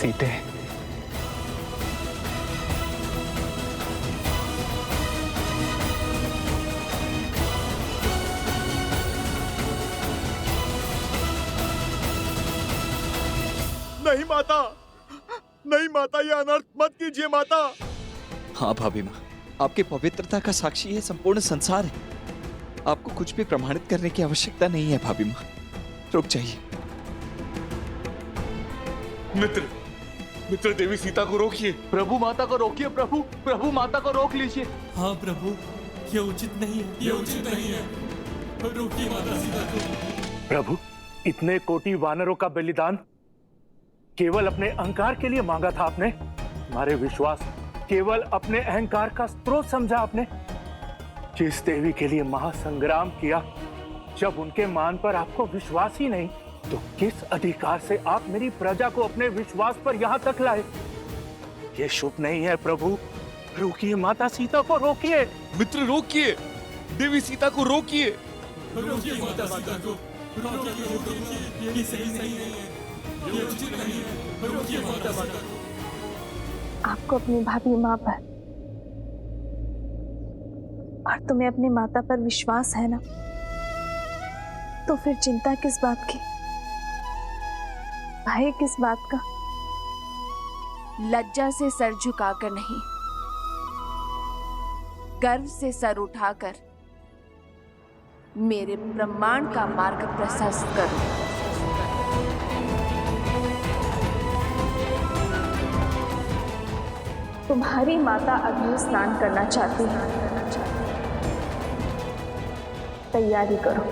सीते। नहीं माता, नहीं माता, ये अनर्थ मत कीजिए माता। हाँ भाभी माँ, आपकी पवित्रता का साक्षी है संपूर्ण संसार है। आपको कुछ भी प्रमाणित करने की आवश्यकता नहीं है भाभी माँ, रुक जाइए। मित्र, मित्र देवी सीता को रोकिए। प्रभु माता को रोकिए। प्रभु, प्रभु माता को रोक लीजिए। हाँ प्रभु, ये उचित नहीं है, ये उचित नहीं है। रोकिए माता सीता को। प्रभु, इतने कोटि वानरों का बलिदान केवल अपने अहंकार के लिए मांगा था आपने? हमारे विश्वास केवल अपने अहंकार का स्रोत समझा आपने? जिस देवी के लिए महासंग्राम किया, जब उनके मान पर आपको विश्वास ही नहीं, तो किस अधिकार से आप मेरी प्रजा को अपने विश्वास पर यहाँ तक लाए? ये शुभ नहीं है प्रभु। रोकिए माता सीता को, रोकिए। मित्र रोकिए, देवी सीता को रोकिए। रोकिए माता सीता को, रोकिए। ये सही नहीं है, ये उचित नहीं है। रोकिए माता सीता को। आपको अपनी भाभी माँ पर और तुम्हें अपनी माता पर विश्वास है ना, तो फिर चिंता किस बात की, भय किस बात का? लज्जा से सर झुकाकर नहीं, गर्व से सर उठाकर मेरे ब्रह्मांड का मार्ग प्रशस्त करो। तुम्हारी माता अग्नि स्नान करना चाहती है, तैयारी करो।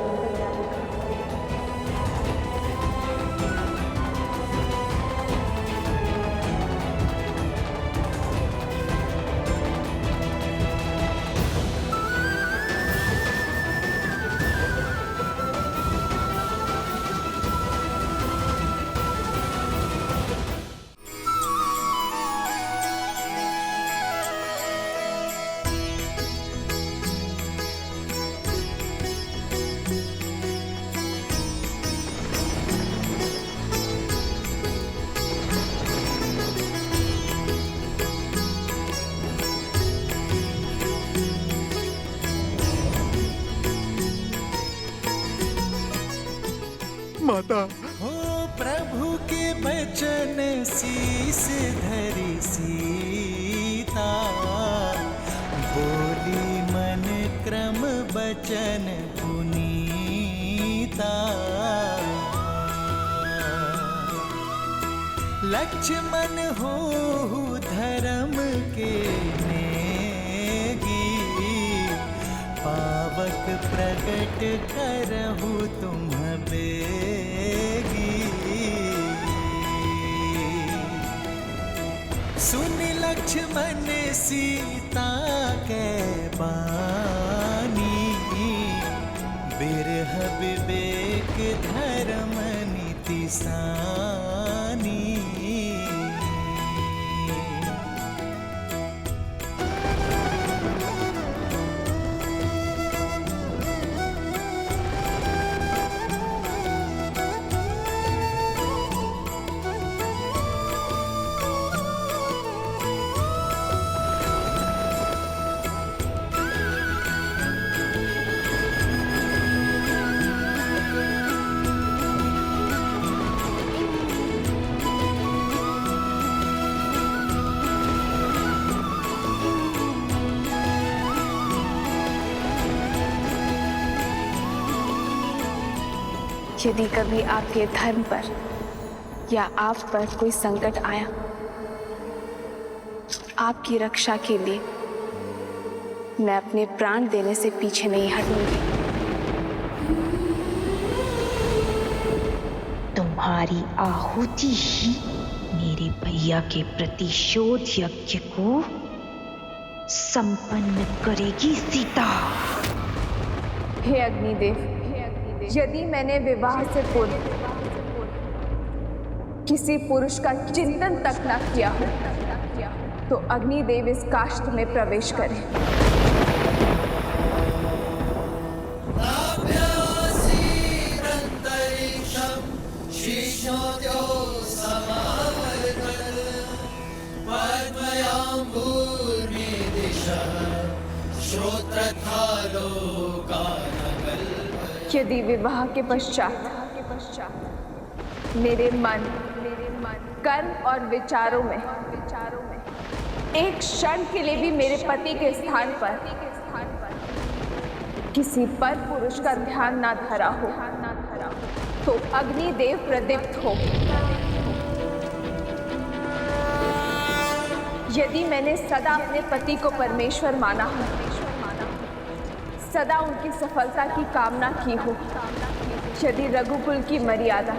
माता, हो प्रभु के बचन शीस धरि सीता, बोली मन क्रम बचन पुनीता। लक्ष्मण हो धर्म के नेगी, पावक प्रकट करहु तुम बेगी। सुन लक्ष्मण सीता के बानी, बिरह विवेक धर्म नीति सानी। यदि कभी आपके धर्म पर या आप पर कोई संकट आया, आपकी रक्षा के लिए मैं अपने प्राण देने से पीछे नहीं हटूंगी। तुम्हारी आहुति ही मेरे भैया के प्रतिशोध यज्ञ को संपन्न करेगी सीता। हे अग्निदेव, यदि मैंने विवाह से पूर्व किसी पुरुष का चिंतन तक न किया हो, तो अग्निदेव इस काष्ठ में प्रवेश करें। शिष्यों यदि विवाह के पश्चात मेरे मन, कर्म और विचारों में एक क्षण के लिए भी मेरे पति के स्थान पर किसी पर पुरुष का ध्यान ना धरा हो, तो अग्निदेव प्रदीप्त हो। यदि मैंने सदा अपने पति को परमेश्वर माना हो, सदा उनकी सफलता की कामना की हो, यदि रघुकुल की मर्यादा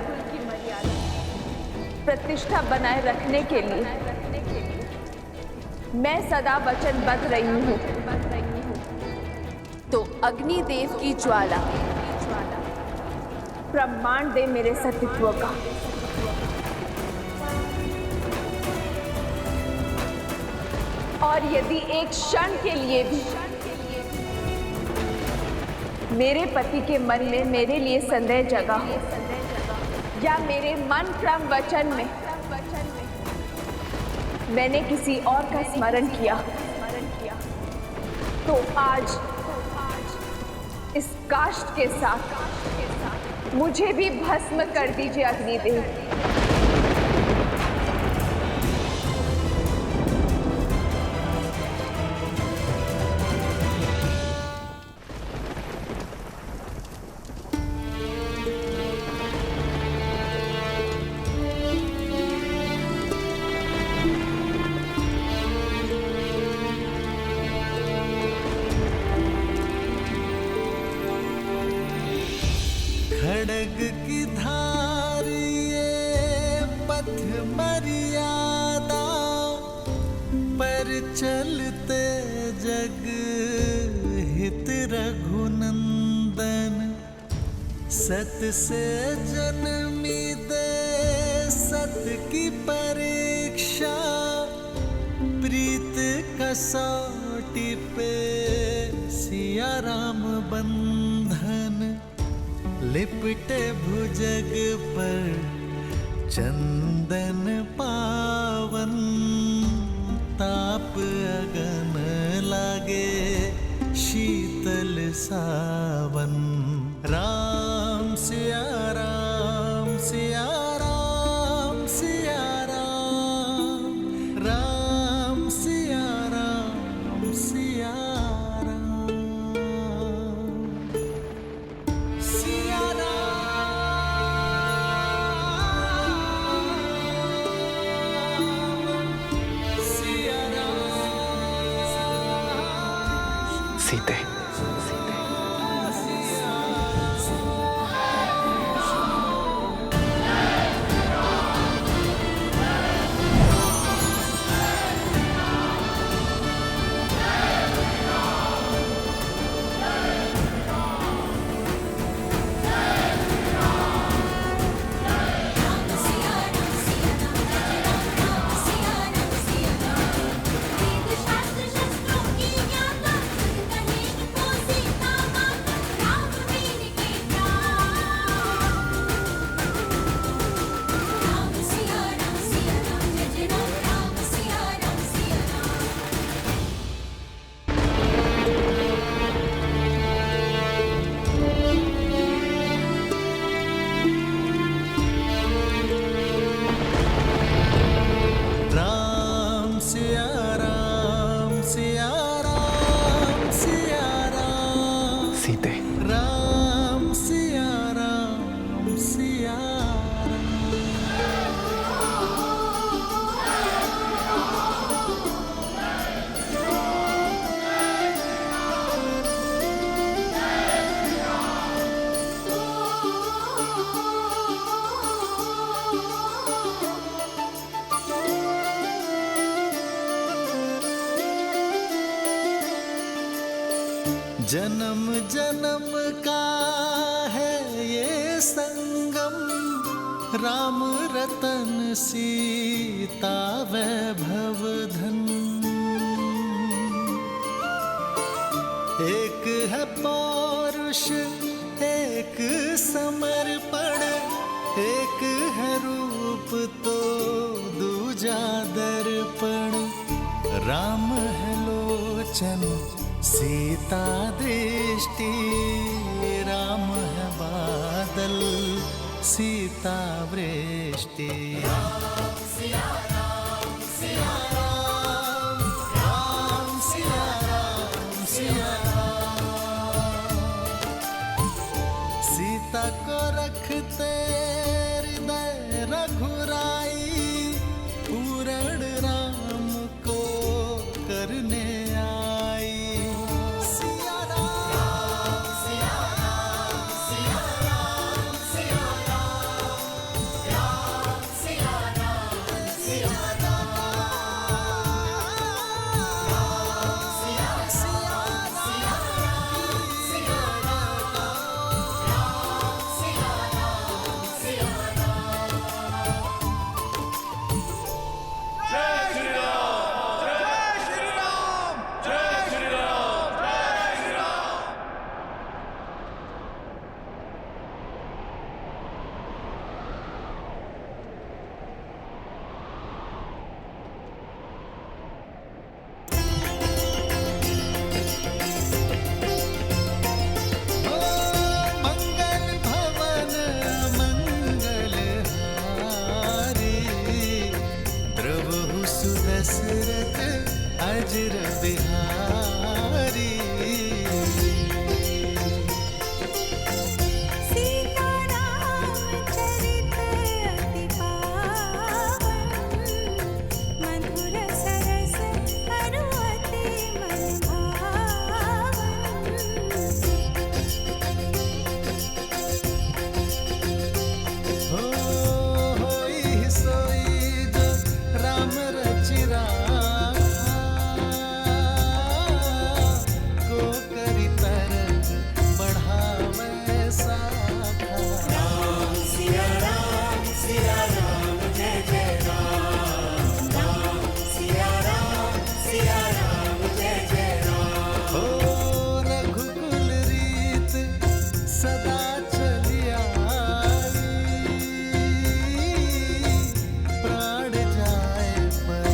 प्रतिष्ठा बनाए रखने के लिए मैं सदा वचनबद्ध रही हूँ, तो अग्निदेव की ज्वाला प्रमाण दे मेरे सतीत्व का। और यदि एक क्षण के लिए भी मेरे पति के मन में मेरे लिए संदेह जगा हो, या मेरे मन क्रम वचन में मैंने किसी और का स्मरण किया, तो आज इस काष्ठ के साथ मुझे भी भस्म कर दीजिए अग्निदेव। खड़ग की धार ये पथ मर्यादा पर चलते जग हित रघुनंदन। सत से जन्मी दे सत की परीक्षा, प्रीत कसौटी पे सिया राम बंधन। लिपटे भुजग पर चंदन पावन, ताप अगन लागे शीतल सावन। राम सिया राम सिया राम सिया राम, राम सिया राम सिया राम, सिया सीते। जन्म जन्म का है ये संगम, राम रतन सीता वैभव धन। एक है पौरुष एक समर्पण, एक है रूप तो दूजा दर्पण। राम है लोचन सीता दृष्टि राम है बादल, सीता वृष्टि। राम सिया राम सिया राम, राम सिया राम सिया राम। सीता को रखते हृदय रघुराई, पूर्ण राम को करने आई। सिया राम सिया राम सिया राम सिया राम, राम सिया राम सिया राम, राम सिया सिया राम सिया राम, राम सिया राम सिया राम। मंगल भवन मंगल हारी, द्रवहु सुदशरथ अजर बिहारी। सीताराम चरित अति पावन, मधुर सरस अरु अति मन भावन। होई सोई जो राम रचि राखा, को करि तरक बढ़ावे साखा। राम सिया राम जय जय राम, राम सिया राम जय जय राम। हो रघुकुल रीत सदा चली आई, प्राण जाए पर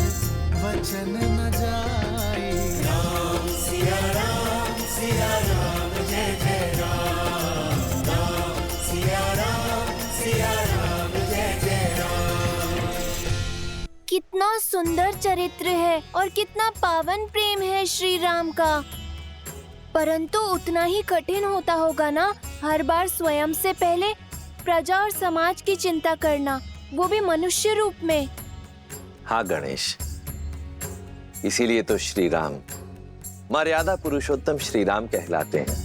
वचन न जाई। राम सिया राम जय जय राम, राम सिया राम जय जय राम। कितना सुंदर चरित्र है और कितना पावन प्रेम है श्री राम का। परंतु उतना ही कठिन होता होगा ना हर बार स्वयं से पहले प्रजा और समाज की चिंता करना, वो भी मनुष्य रूप में। हाँ गणेश, इसीलिए तो श्री राम मर्यादा पुरुषोत्तम श्री राम कहलाते हैं।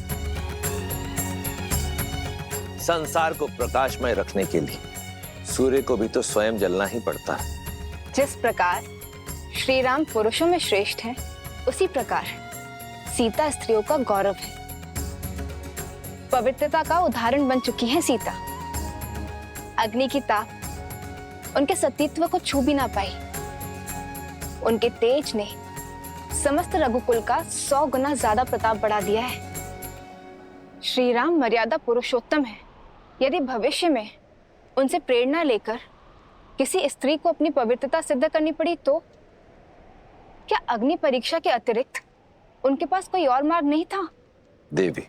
संसार को प्रकाशमय रखने के लिए सूर्य को भी तो स्वयं जलना ही पड़ता है। जिस प्रकार श्री राम पुरुषों में श्रेष्ठ हैं, उसी प्रकार सीता स्त्रियों का गौरव है। पवित्रता का उदाहरण बन चुकी है सीता। अग्नि की ताप उनके सतीत्व को छू भी ना पाई। उनके तेज ने समस्त रघुकुल का 100 गुना ज्यादा प्रताप बढ़ा दिया है। श्री राम मर्यादा पुरुषोत्तम है। यदि भविष्य में उनसे प्रेरणा लेकर किसी स्त्री को अपनी पवित्रता सिद्ध करनी पड़ी तो क्या अग्नि परीक्षा के अतिरिक्त उनके पास कोई और मार्ग नहीं था? देवी,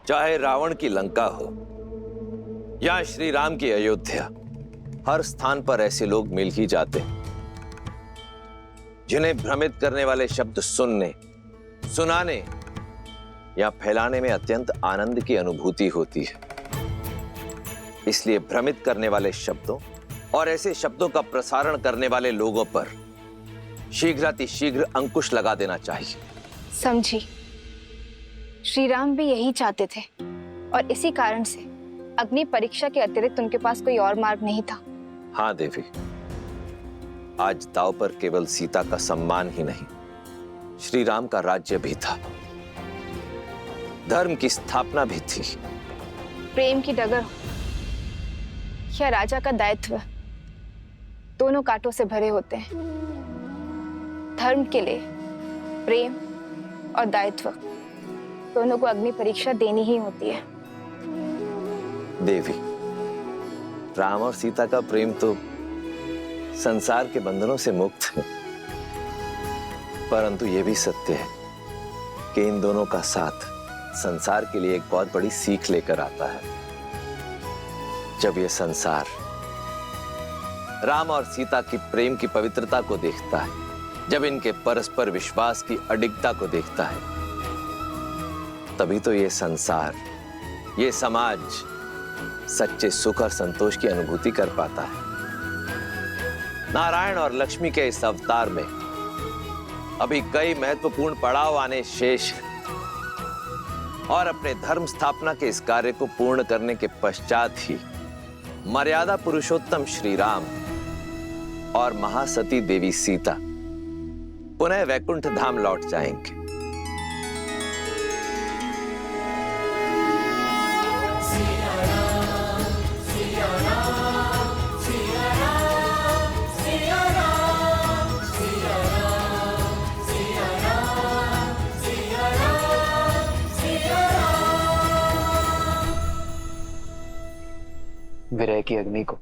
चाहे रावण की लंका हो या श्री राम की अयोध्या, हर स्थान पर ऐसे लोग मिल ही जाते हैं जिन्हें भ्रमित करने वाले शब्द सुनने, सुनाने या फैलाने में अत्यंत आनंद की अनुभूति होती है। इसलिए भ्रमित करने वाले शब्दों और ऐसे शब्दों का प्रसारण करने वाले लोगों पर शीघ्रातिशीघ्र अंकुश लगा देना चाहिए। समझी। श्री राम भी यही चाहते थे और इसी कारण से अग्नि परीक्षा के अतिरिक्त उनके पास कोई और मार्ग नहीं था। हाँ देवी, आज दांव पर केवल सीता का सम्मान ही नहीं, श्री राम का राज्य भी था, धर्म की स्थापना भी थी। प्रेम की डगर हो या राजा का दायित्व, दोनों कांटों से भरे होते हैं। धर्म के लिए प्रेम और दायित्व दोनों को अग्नि परीक्षा देनी ही होती है। देवी, राम और सीता का प्रेम तो संसार के बंधनों से मुक्त है, परंतु यह भी सत्य है कि इन दोनों का साथ संसार के लिए एक बहुत बड़ी सीख लेकर आता है। जब यह संसार राम और सीता की प्रेम की पवित्रता को देखता है, जब इनके परस्पर विश्वास की अडिगता को देखता है, तभी तो ये संसार, ये समाज सच्चे सुख और संतोष की अनुभूति कर पाता है। नारायण और लक्ष्मी के इस अवतार में अभी कई महत्वपूर्ण पड़ाव आने शेष हैं और अपने धर्म स्थापना के इस कार्य को पूर्ण करने के पश्चात ही मर्यादा पुरुषोत्तम श्री राम और महासती देवी सीता पुनः वैकुंठ धाम लौट जाएंगे। विरह की अग्नि को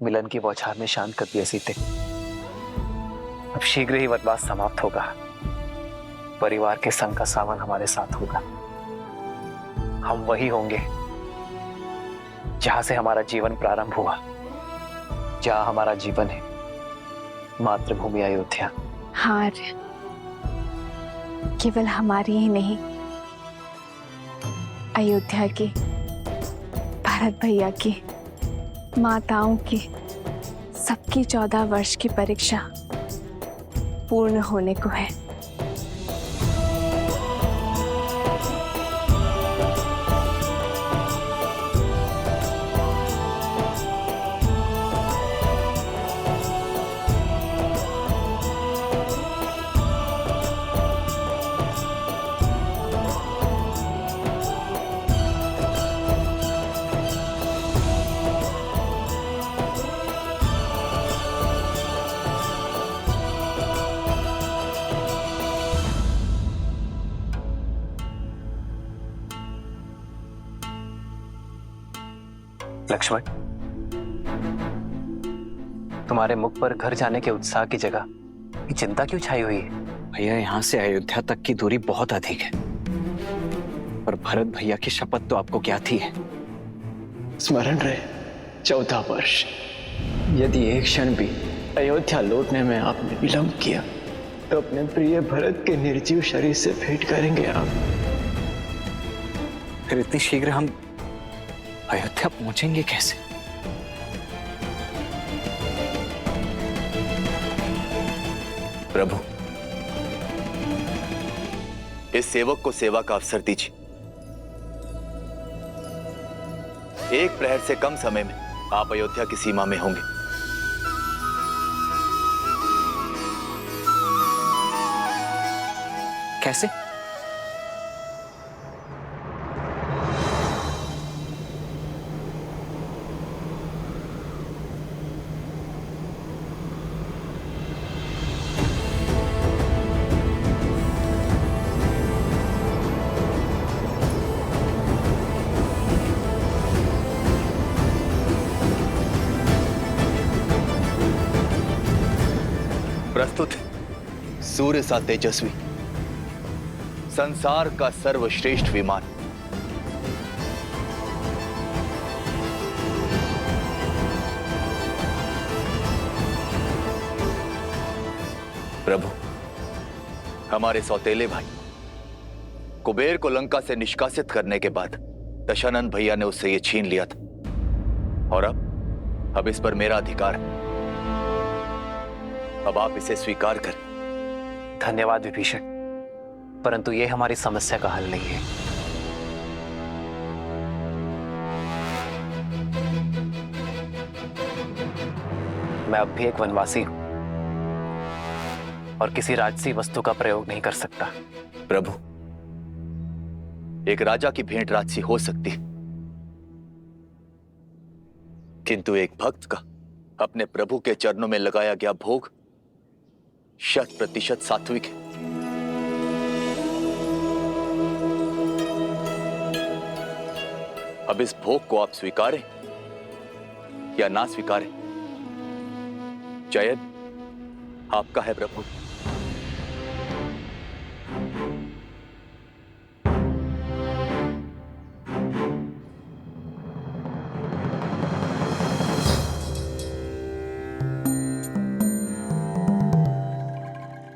मिलन की बौछार में शांत कर दिया सीते। अब शीघ्र ही वनवास समाप्त होगा। परिवार के संग का सावन हमारे साथ होगा। हम वही होंगे जहां से हमारा जीवन प्रारंभ हुआ, जहां हमारा जीवन है मातृभूमि अयोध्या। हाँ, केवल हमारी ही नहीं, अयोध्या की, भरत भैया की, माताओं की, सबकी 14 वर्ष की परीक्षा पूर्ण होने को है। लक्ष्मण, तुम्हारे मुख पर घर जाने के उत्साह की जगह ये चिंता क्यों छाई हुई है? भैया, यहाँ से अयोध्या तक की दूरी बहुत अधिक है, पर भरत भैया की शपथ तो आपको ज्ञात ही है। स्मरण रहे 14 वर्ष। यदि एक क्षण भी अयोध्या लौटने में आपने विलंब किया तो अपने प्रिय भरत के निर्जीव शरीर से भेंट करेंगे आप। फिर इतनी शीघ्र हम अयोध्या पहुंचेंगे कैसे? प्रभु, इस सेवक को सेवा का अवसर दीजिए। एक प्रहर से कम समय में आप अयोध्या की सीमा में होंगे। कैसे? प्रस्तुत सूर्य सा तेजस्वी, संसार का सर्वश्रेष्ठ विमान, प्रभु, हमारे सौतेले भाई कुबेर को लंका से निष्कासित करने के बाद दशानन भैया ने उससे ये छीन लिया था, और अब इस पर मेरा अधिकार है। अब आप इसे स्वीकार करें। धन्यवाद विभीषण, परंतु यह हमारी समस्या का हल नहीं है। मैं अब भी एक वनवासी हूं और किसी राजसी वस्तु का प्रयोग नहीं कर सकता। प्रभु, एक राजा की भेंट राजसी हो सकती है, किंतु एक भक्त का अपने प्रभु के चरणों में लगाया गया भोग 100% सात्विक है। अब इस भोग को आप स्वीकारें या ना स्वीकारें, चयन आपका है प्रभु।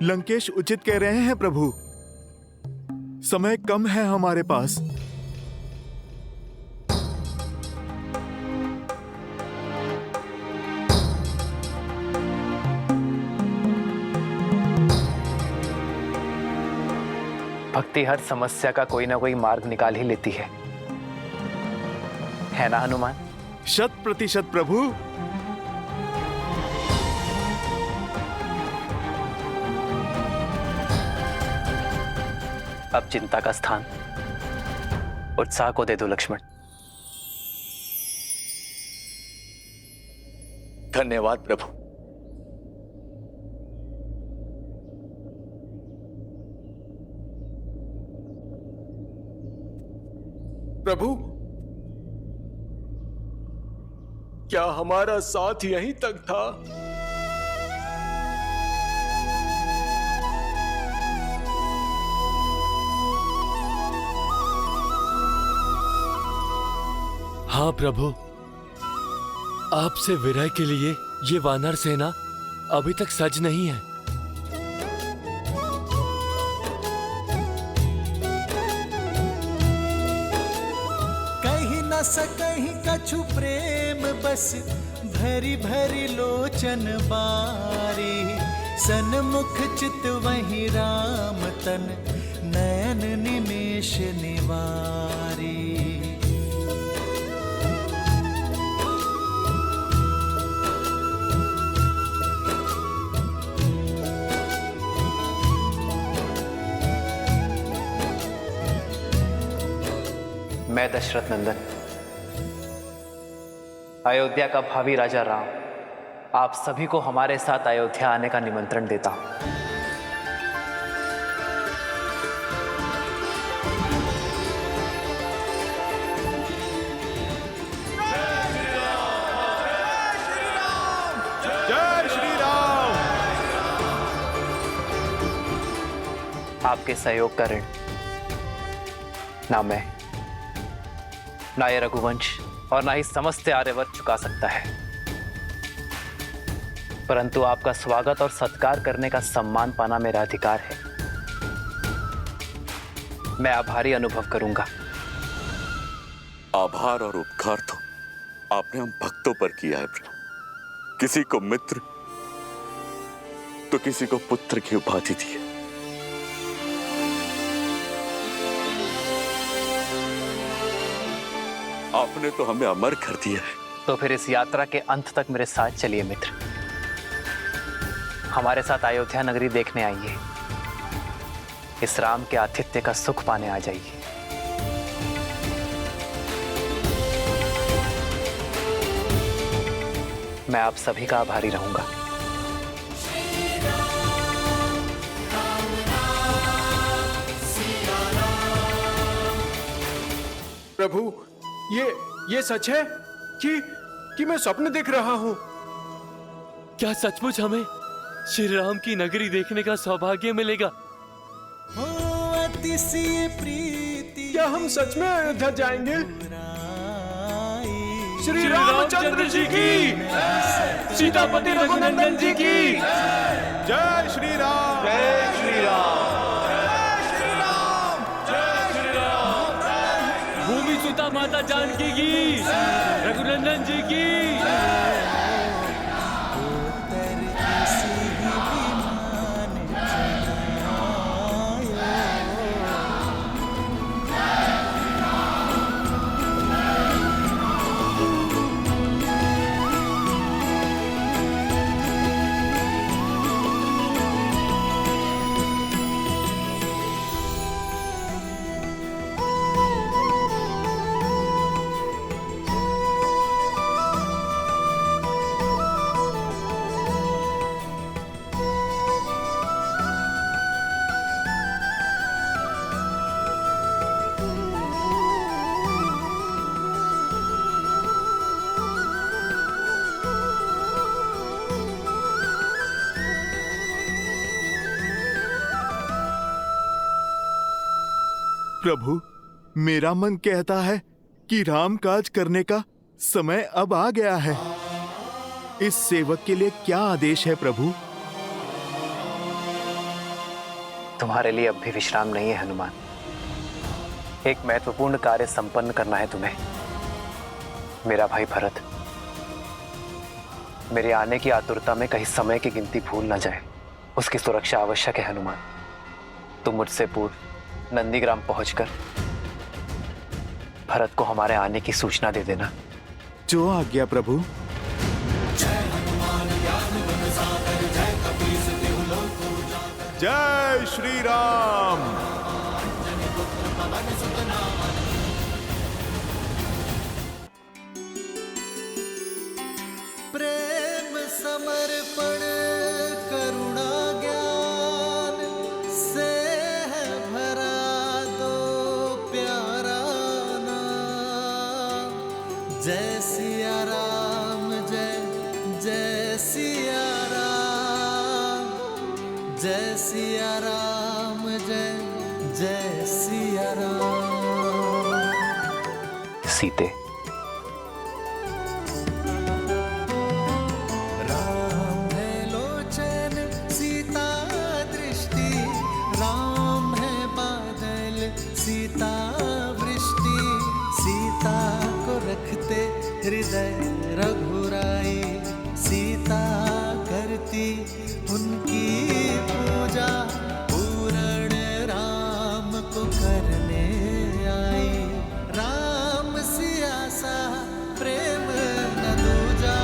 लंकेश उचित कह रहे हैं प्रभु। समय कम है हमारे पास। भक्ति हर समस्या का कोई ना कोई मार्ग निकाल ही लेती है ना हनुमान? 100% प्रभु। अब चिंता का स्थान उत्साह को दे दो लक्ष्मण। धन्यवाद प्रभु। प्रभु, क्या हमारा साथ यहीं तक था? हाँ प्रभु, आपसे विरह के लिए ये वानर सेना अभी तक सज नहीं है। कहीं न सकहीं कछु प्रेम बस भरी भरी लोचन बारी। सन्मुख चित वही राम तन नयन निमेष निवारी। मैं दशरथ नंदन, अयोध्या का भावी राजा राम, आप सभी को हमारे साथ अयोध्या आने का निमंत्रण देता हूं। जय श्री राम। आपके सहयोग का ऋण ना मैं, ना ये रघुवंश और ना ही समस्त आर्यवर्त चुका सकता है, परंतु आपका स्वागत और सत्कार करने का सम्मान पाना मेरा अधिकार है। मैं आभारी अनुभव करूंगा। आभार और उपकार तो आपने हम भक्तों पर किया है प्रभु। किसी को मित्र तो किसी को पुत्र की उपाधि दी है। आपने तो हमें अमर कर दिया है। तो फिर इस यात्रा के अंत तक मेरे साथ चलिए मित्र। हमारे साथ अयोध्या नगरी देखने आइए। इस राम के आतिथ्य का सुख पाने आ जाइए। मैं आप सभी का आभारी रहूंगा। प्रभु, ये सच है कि मैं स्वप्न देख रहा हूं? क्या सचमुच हमें श्री राम की नगरी देखने का सौभाग्य मिलेगा? प्रीति, क्या हम सच में अयोध्या जाएंगे? श्री रामचंद्र जी की, सीतापति रघुनंदन जी की जय श्री राम। जय श्री राम। भूमि सुता माता जानकी की, रघुनंदन जी की। प्रभु, मेरा मन कहता है कि राम काज करने का समय अब आ गया है। इस सेवक के लिए क्या आदेश है प्रभु? तुम्हारे लिए अब भी विश्राम नहीं है हनुमान। एक महत्वपूर्ण कार्य संपन्न करना है तुम्हें। मेरा भाई भरत मेरे आने की आतुरता में कहीं समय की गिनती भूल ना जाए, उसकी सुरक्षा आवश्यक है हनुमान। तुम मुझसे पूर्व नंदीग्राम पहुंचकर भरत को हमारे आने की सूचना दे देना। जो आज्ञा प्रभु। जय श्री राम। प्रेम समर्पण करुणा ज्ञान से है भरा दो प्यारा नाम। जय सिया राम, जय जय सिया राम, जय सिया राम, जय जय सिया राम। सीते, राम है लोचन सीता दृष्टि, राम है बादल सीता वृष्टि। सीता को रखते हृदय रघुराई, सीता करती उनकी पूजा। पूर्ण राम को करने आई, राम सिया सा प्रेम न दूजा।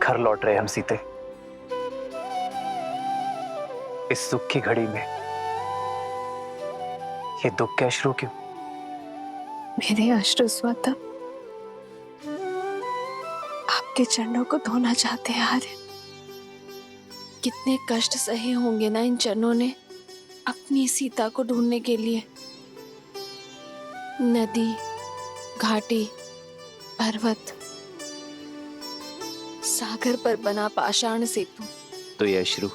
घर लौट रहे हम सीते। इस सुख की घड़ी में ये दुख के अश्रु क्यों? मेरे अश्रु स्वतः आपके चरणों को धोना चाहते हैं आर्य। कितने कष्ट सहे होंगे ना इन चरणों ने अपनी सीता को ढूंढने के लिए। नदी, घाटी, पर्वत, सागर पर बना पाषाण सेतु। तो ये अश्रु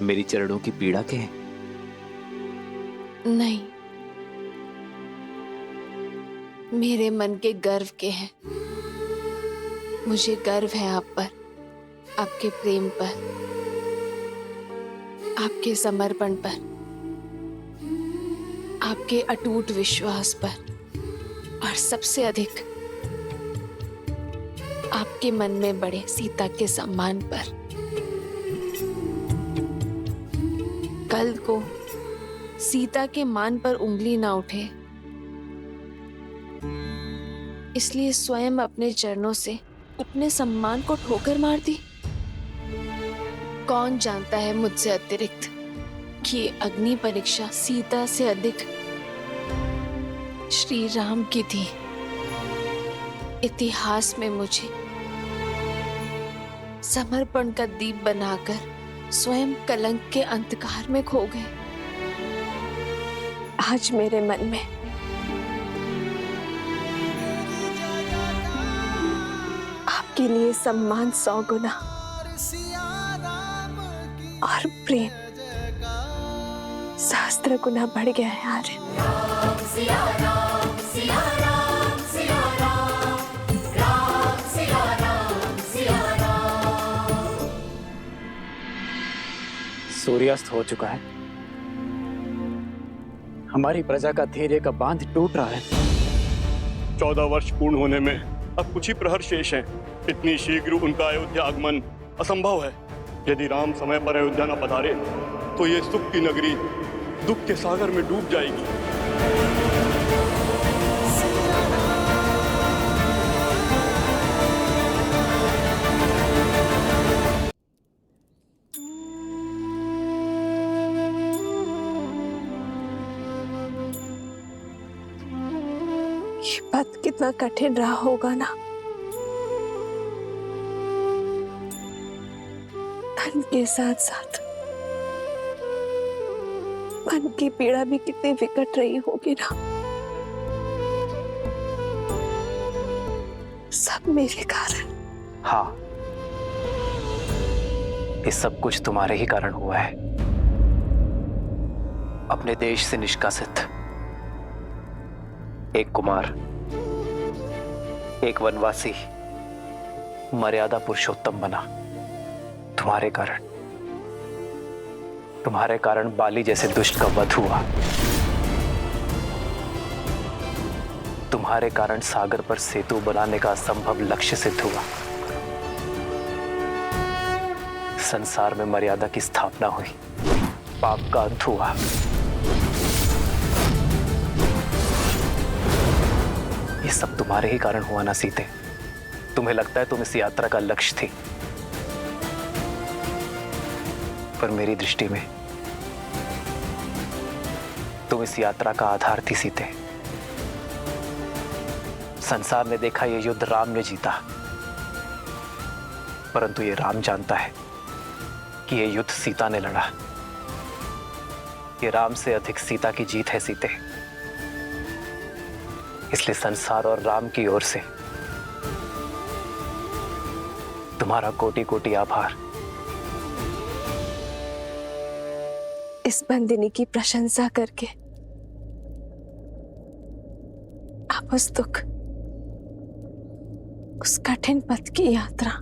मेरी चरणों की पीड़ा के हैं? नहीं, मेरे मन के गर्व के हैं। मुझे गर्व है आप पर, आपके प्रेम पर, आपके समर्पण पर, आपके अटूट विश्वास पर, और सबसे अधिक आपके मन में बड़े सीता के सम्मान पर। कल को सीता के मान पर उंगली ना उठे, इसलिए स्वयं अपने चरणों से अपने सम्मान को ठोकर मार दी। कौन जानता है मुझसे अतिरिक्त कि ये अग्नि परीक्षा सीता से अधिक श्री राम की थी। इतिहास में मुझे समर्पण का दीप बनाकर स्वयं कलंक के अंधकार में खो गए। आज मेरे मन में आपके लिए सम्मान 100 गुना और प्रेम सहस्त्र गुना बढ़ गया है आर्य। सूर्यास्त हो चुका है। हमारी प्रजा का धैर्य का बांध टूट रहा है। 14 वर्ष पूर्ण होने में अब कुछ ही प्रहर शेष हैं। इतनी शीघ्र उनका अयोध्या आगमन असंभव है। यदि राम समय पर अयोध्या न पधारे तो ये सुख की नगरी दुख के सागर में डूब जाएगी। ये पथ कितना कठिन रहा होगा ना। धन के साथ साथ मन की पीड़ा भी कितनी विकट रही होगी ना। सब मेरे कारण। हाँ, ये सब कुछ तुम्हारे ही कारण हुआ है। अपने देश से निष्कासित एक कुमार, एक वनवासी, मर्यादा पुरुषोत्तम बना। तुम्हारे कारण बाली जैसे दुष्ट का वध हुआ। तुम्हारे कारण सागर पर सेतु बनाने का असंभव लक्ष्य सिद्ध हुआ। संसार में मर्यादा की स्थापना हुई, पाप का अंत हुआ। ये सब तुम्हारे ही कारण हुआ ना सीते। तुम्हें लगता है तुम इस यात्रा का लक्ष्य थी, पर मेरी दृष्टि में तुम इस यात्रा का आधार थी सीते। संसार ने देखा ये युद्ध राम ने जीता, परंतु ये राम जानता है कि ये युद्ध सीता ने लड़ा। ये राम से अधिक सीता की जीत है सीते। इसलिए संसार और राम की ओर से तुम्हारा कोटि कोटि आभार। इस बंदिनी की प्रशंसा करके आप उस दुख, उस कठिन पथ की यात्रा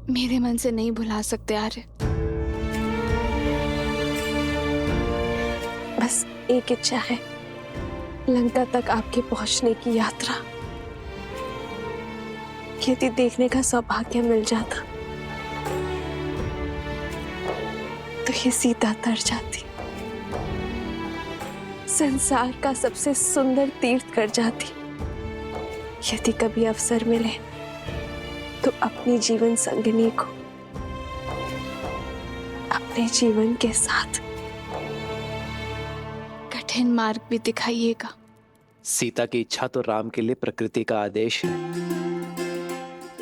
मेरे मन से नहीं भुला सकते आर्य। बस एक इच्छा है, लंका तक आपके पहुंचने की यात्रा यदि देखने का सौभाग्य मिल जाता तो ये सीता तर जाती, संसार का सबसे सुंदर तीर्थ कर जाती। यदि कभी अवसर मिले तो अपनी जीवन संगिनी को अपने जीवन के साथ कठिन मार्ग भी दिखाइएगा। सीता की इच्छा तो राम के लिए प्रकृति का आदेश है।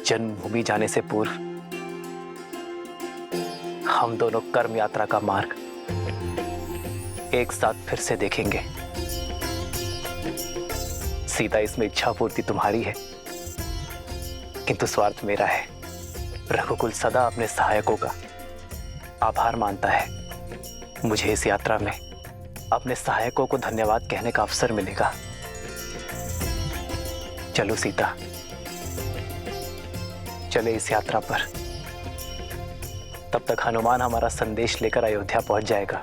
जन्मभूमि जाने से पूर्व हम दोनों कर्म यात्रा का मार्ग एक साथ फिर से देखेंगे। सीता, इसमें इच्छा पूर्ति तुम्हारी है, किंतु स्वार्थ मेरा है। रघुकुल सदा अपने सहायकों का आभार मानता है। मुझे इस यात्रा में अपने सहायकों को धन्यवाद कहने का अवसर मिलेगा। चलो सीता, चले इस यात्रा पर। तब तक हनुमान हमारा संदेश लेकर अयोध्या पहुंच जाएगा।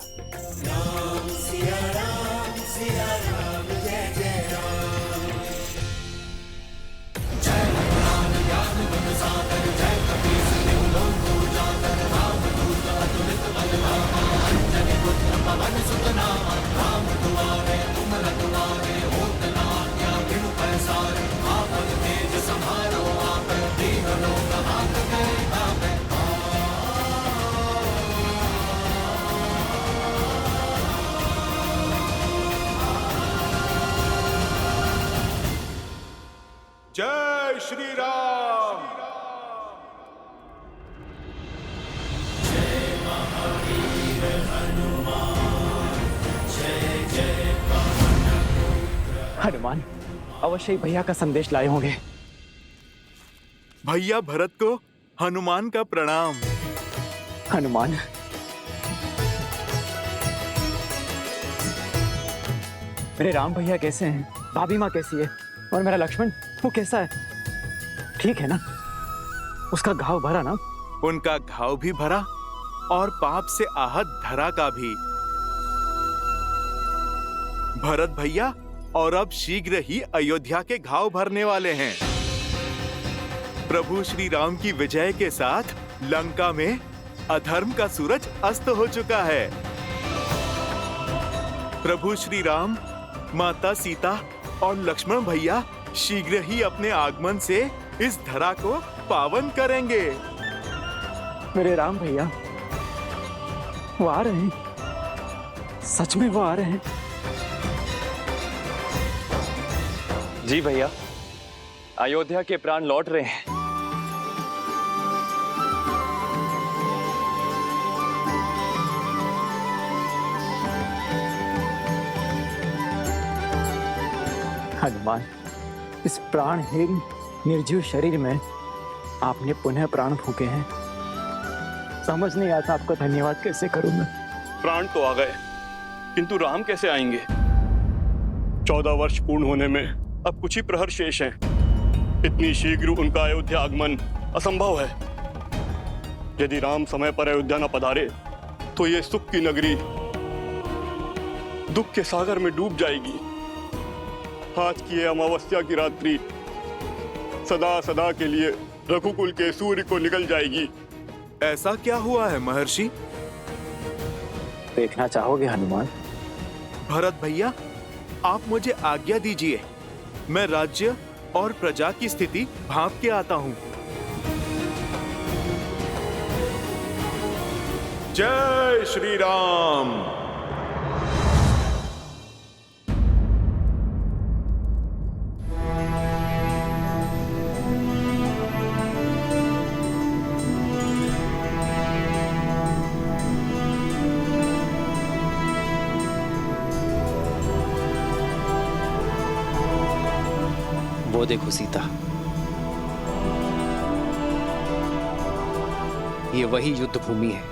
जय श्री राम। जय महावीर हनुमान, जय जय हनुमान अवश्य ही भैया का संदेश लाए होंगे। भैया भरत को हनुमान का प्रणाम। हनुमान, मेरे राम भैया कैसे हैं? भाभी माँ कैसी है? और मेरा लक्ष्मण, वो कैसा है? ठीक है ना? उसका घाव भरा ना? उनका घाव भी भरा और पाप से आहत धरा का भी। भरत भैया और अब शीघ्र ही अयोध्या के घाव भरने वाले हैं। प्रभु श्री राम की विजय के साथ लंका में अधर्म का सूरज अस्त हो चुका है। प्रभु श्री राम, माता सीता और लक्ष्मण भैया शीघ्र ही अपने आगमन से इस धरा को पावन करेंगे। मेरे राम भैया वो आ रहे हैं, सच में वो आ रहे हैं। जी भैया, अयोध्या के प्राण लौट रहे हैं। हनुमान, इस प्राणहीन निर्जीव शरीर में आपने पुनः प्राण फूके हैं। समझ नहीं आता आपका धन्यवाद कैसे करूं मैं। प्राण तो आ गए, किंतु राम कैसे आएंगे? 14 वर्ष पूर्ण होने में अब कुछ ही प्रहर शेष हैं। इतनी शीघ्र उनका अयोध्या आगमन असंभव है। यदि राम समय पर अयोध्या न पधारे तो ये सुख की नगरी दुख के सागर में डूब जाएगी। आज की ये अमावस्या की रात्रि सदा सदा के लिए रघुकुल के सूर्य को निकल जाएगी। ऐसा क्या हुआ है महर्षि? देखना चाहोगे हनुमान? भरत भैया, आप मुझे आज्ञा दीजिए, मैं राज्य और प्रजा की स्थिति भांप के आता हूँ। जय श्री राम। वो देखो सीता, ये वही युद्ध भूमि है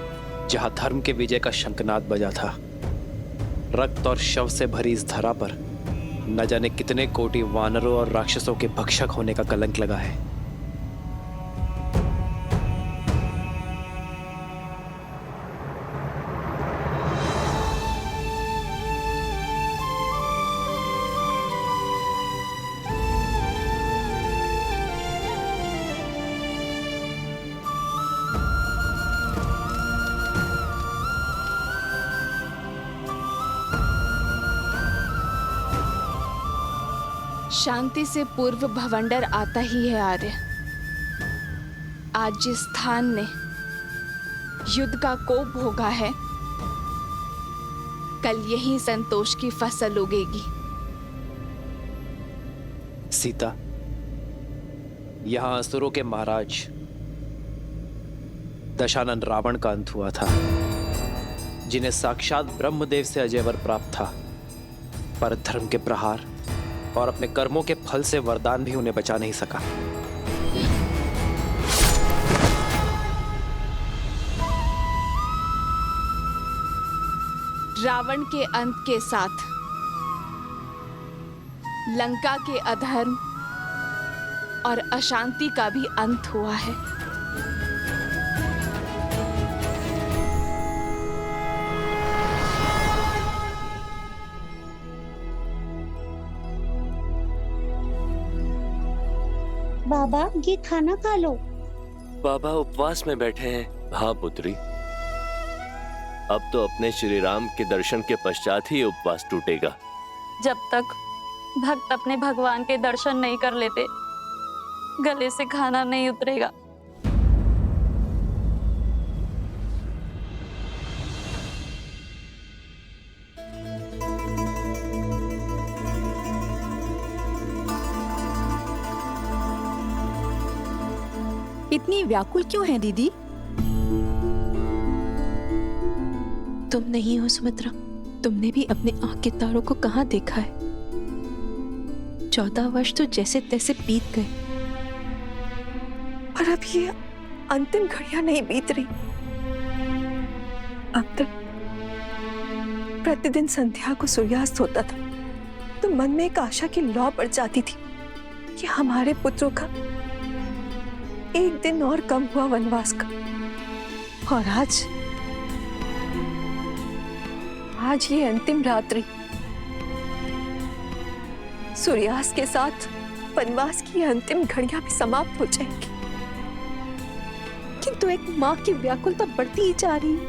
जहां धर्म के विजय का शंखनाद बजा था। रक्त और शव से भरी इस धरा पर न जाने कितने कोटि वानरों और राक्षसों के भक्षक होने का कलंक लगा है। शांति से पूर्व भवंडर आता ही है आर्य। आज जिस स्थान ने युद्ध का कोप भोगा है, कल यही संतोष की फसल उगेगी। सीता, यहां असुरों के महाराज दशानन रावण का अंत हुआ था, जिन्हें साक्षात ब्रह्मदेव से अजय वर प्राप्त था, पर धर्म के प्रहार और अपने कर्मों के फल से वरदान भी उन्हें बचा नहीं सका। रावण के अंत के साथ लंका के अधर्म और अशांति का भी अंत हुआ है। बाबा, ये खाना खा लो। बाबा उपवास में बैठे हैं। हाँ पुत्री, अब तो अपने श्री राम के दर्शन के पश्चात ही उपवास टूटेगा। जब तक भक्त अपने भगवान के दर्शन नहीं कर लेते, गले से खाना नहीं उतरेगा। इतनी व्याकुल क्यों है दीदी? तुम नहीं हो सुमित्रा, तुमने भी अपने आंख के तारों को कहाँ देखा है? 14 वर्ष तो जैसे तैसे बीत गए, और अब ये अंतिम घड़ियां नहीं बीत रही। अब तक प्रतिदिन संध्या को सूर्यास्त होता था तो मन में एक आशा की लौ पड़ जाती थी कि हमारे पुत्रों का एक दिन और कम हुआ वनवास का। और आज ये अंतिम रात्रि, सूर्यास्त के साथ वनवास की अंतिम घड़ियां भी समाप्त हो जाएंगी, किंतु एक माँ की व्याकुलता बढ़ती ही जा रही है।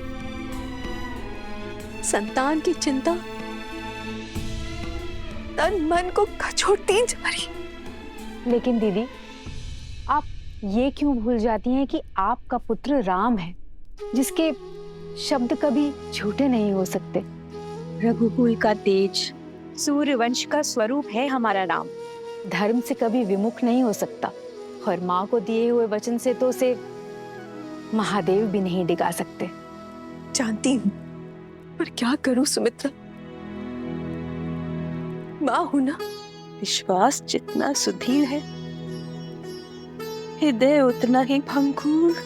संतान की चिंता तन मन को कचोटती जा रही। लेकिन दीदी, आप ये क्यों भूल जाती हैं कि आपका पुत्र राम है, जिसके शब्द कभी झूठे नहीं हो सकते। रघुकुल का तेज, सूर्यवंश का स्वरूप है हमारा राम। धर्म से कभी विमुख नहीं हो सकता, और माँ को दिए हुए वचन से तो उसे महादेव भी नहीं डिगा सकते। जानती हूँ, पर क्या करूं सुमित्रा, माँ हूं ना। विश्वास जितना सुधीर है, हृदय उतना ही भंगुर।